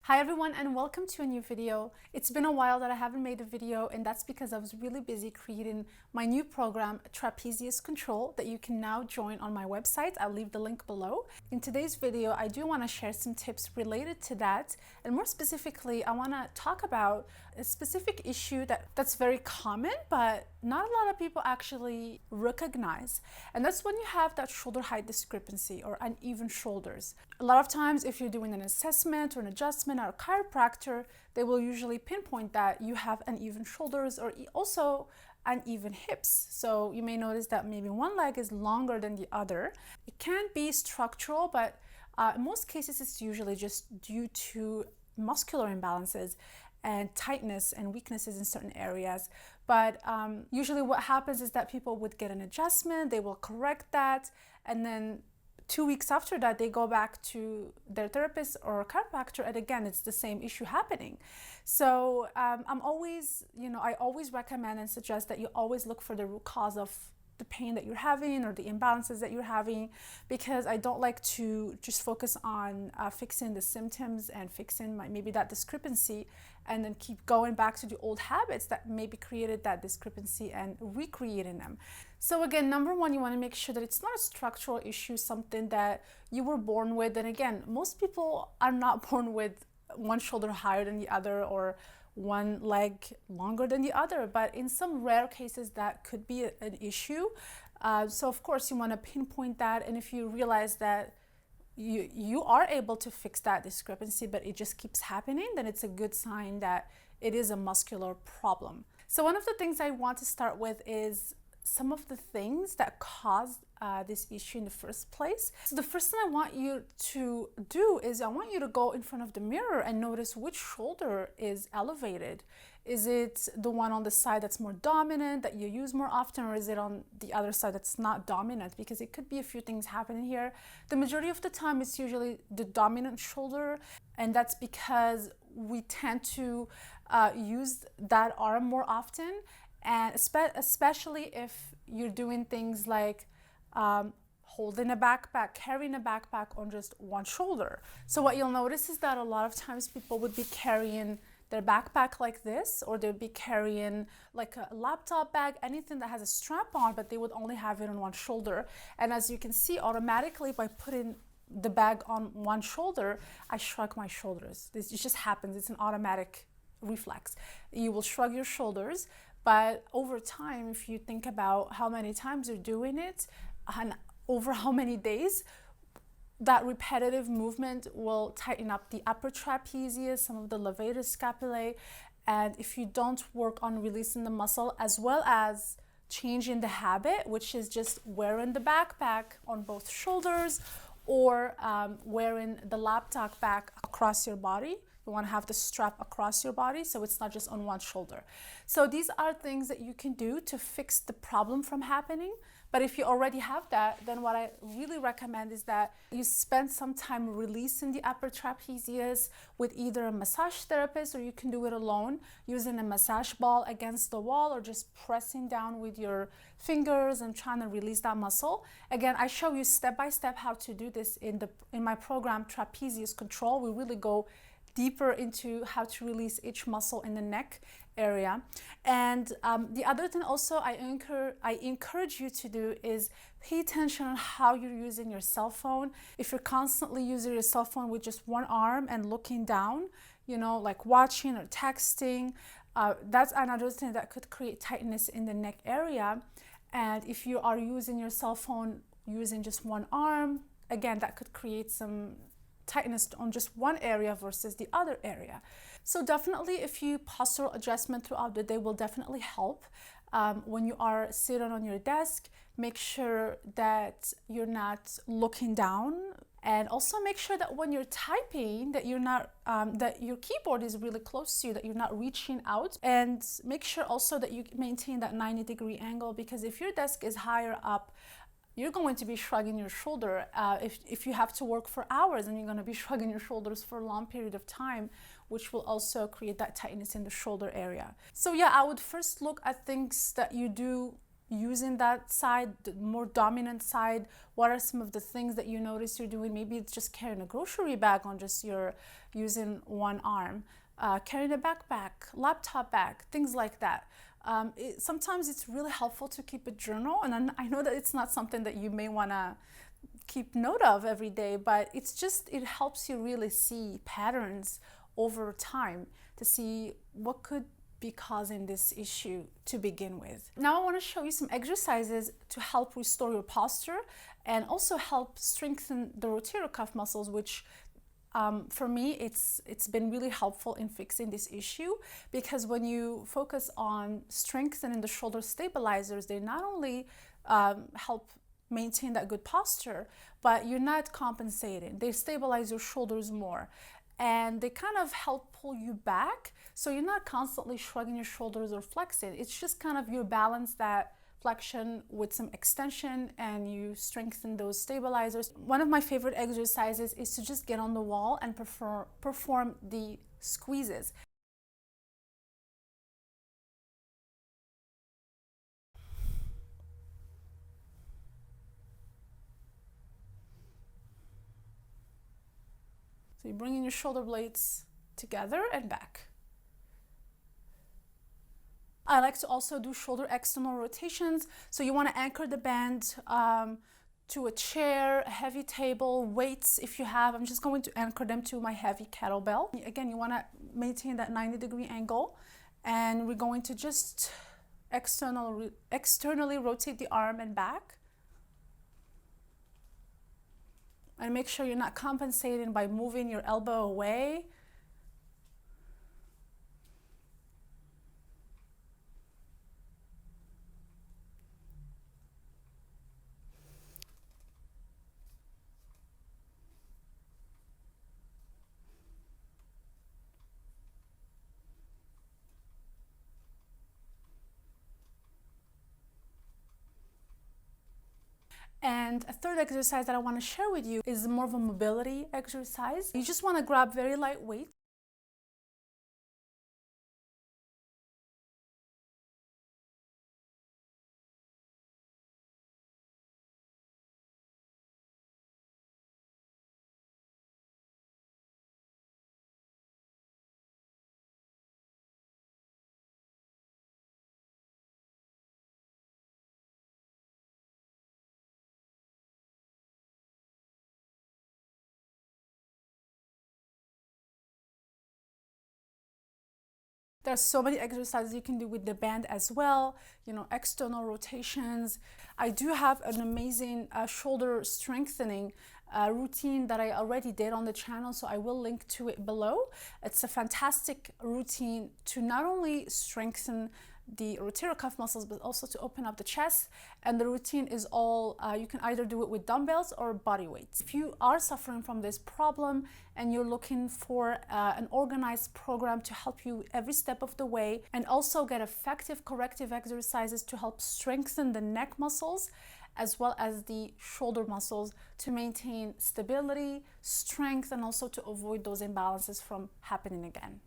Hi everyone and welcome to a new video. It's been a while that I haven't made a video, and that's because I was really busy creating my new program, Trapezius Control, that you can now join on my website. I'll leave the link below. In today's video, I do want to share some tips related to that, and more specifically, I want to talk about a specific issue that's very common, but not a lot of people actually recognize, and that's when you have that shoulder height discrepancy or uneven shoulders. A lot of times, if you're doing an assessment or an adjustment or a chiropractor, they will usually pinpoint that you have uneven shoulders or also uneven hips. So you may notice that maybe one leg is longer than the other. It can be structural, but in most cases, it's usually just due to muscular imbalances and tightness and weaknesses in certain areas. But usually what happens is that people would get an adjustment, they will correct that, and then 2 weeks after that, they go back to their therapist or chiropractor, and again, it's the same issue happening. So I always recommend and suggest that you always look for the root cause of the pain that you're having or the imbalances that you're having, because I don't like to just focus on fixing the symptoms and fixing maybe that discrepancy and then keep going back to the old habits that maybe created that discrepancy and recreating them. So again, number one, you want to make sure that it's not a structural issue, something that you were born with. And again, most people are not born with one shoulder higher than the other or one leg longer than the other, but in some rare cases that could be an issue. So of course you want to pinpoint that, and if you realize that you are able to fix that discrepancy but it just keeps happening, then it's a good sign that it is a muscular problem. So one of the things I want to start with is some of the things that caused this issue in the first place. So the first thing I want you to do is I want you to go in front of the mirror and notice which shoulder is elevated. Is it the one on the side that's more dominant, that you use more often, or is it on the other side that's not dominant? Because it could be a few things happening here. The majority of the time it's usually the dominant shoulder, and that's because we tend to use that arm more often, and especially if you're doing things like holding a backpack, carrying a backpack on just one shoulder. So what you'll notice is that a lot of times people would be carrying their backpack like this, or they'd be carrying like a laptop bag, anything that has a strap on, but they would only have it on one shoulder. And as you can see, automatically by putting the bag on one shoulder, I shrug my shoulders. It just happens. It's an automatic reflex. You will shrug your shoulders, but over time, if you think about how many times you're doing it and over how many days, that repetitive movement will tighten up the upper trapezius, some of the levator scapulae, and if you don't work on releasing the muscle as well as changing the habit, which is just wearing the backpack on both shoulders or wearing the laptop bag across your body. You want to have the strap across your body so it's not just on one shoulder. So these are things that you can do to fix the problem from happening. But if you already have that, then what I really recommend is that you spend some time releasing the upper trapezius with either a massage therapist, or you can do it alone using a massage ball against the wall or just pressing down with your fingers and trying to release that muscle. Again, I show you step by step how to do this in my program Trapezius Control. We really go deeper into how to release each muscle in the neck area. And the other thing also I encourage you to do is pay attention on how you're using your cell phone. If you're constantly using your cell phone with just one arm and looking down, like watching or texting, that's another thing that could create tightness in the neck area. And if you are using your cell phone using just one arm, again, that could create some tightness on just one area versus the other area. So definitely a few postural adjustment throughout the day will definitely help. When you are sitting on your desk, make sure that you're not looking down, and also make sure that when you're typing that you're not that your keyboard is really close to you, that you're not reaching out, and make sure also that you maintain that 90-degree angle, because if your desk is higher up, you're going to be shrugging your shoulder. If you have to work for hours, and you're going to be shrugging your shoulders for a long period of time, which will also create that tightness in the shoulder area. So yeah, I would first look at things that you do using that side, the more dominant side? What are some of the things that you notice you're doing? Maybe it's just carrying a grocery bag on just your using one arm, carrying a backpack, laptop bag, things like that. Sometimes it's really helpful to keep a journal, and I know that it's not something that you may want to keep note of every day, but it helps you really see patterns over time to see what could be causing this issue to begin with. Now I want to show you some exercises to help restore your posture and also help strengthen the rotator cuff muscles, which for me, it's been really helpful in fixing this issue, because when you focus on strengthening the shoulder stabilizers, they not only help maintain that good posture, but you're not compensating. They stabilize your shoulders more, and they kind of help pull you back, so you're not constantly shrugging your shoulders or flexing. It's just kind of you balance that flexion with some extension, and you strengthen those stabilizers. One of my favorite exercises is to just get on the wall and perform the squeezes. So you're bringing your shoulder blades together and back. I like to also do shoulder external rotations. So you want to anchor the band to a chair, a heavy table, weights if you have. I'm just going to anchor them to my heavy kettlebell. Again, you want to maintain that 90-degree angle, and we're going to just externally rotate the arm and back. And make sure you're not compensating by moving your elbow away. And a third exercise that I want to share with you is more of a mobility exercise. You just want to grab very light weight. There's so many exercises you can do with the band as well, external rotations. I do have an amazing shoulder strengthening routine that I already did on the channel, so I will link to it below. It's a fantastic routine to not only strengthen the rotator cuff muscles, but also to open up the chest. And the routine is all, you can either do it with dumbbells or body weights. If you are suffering from this problem and you're looking for an organized program to help you every step of the way, and also get effective corrective exercises to help strengthen the neck muscles as well as the shoulder muscles to maintain stability, strength, and also to avoid those imbalances from happening again.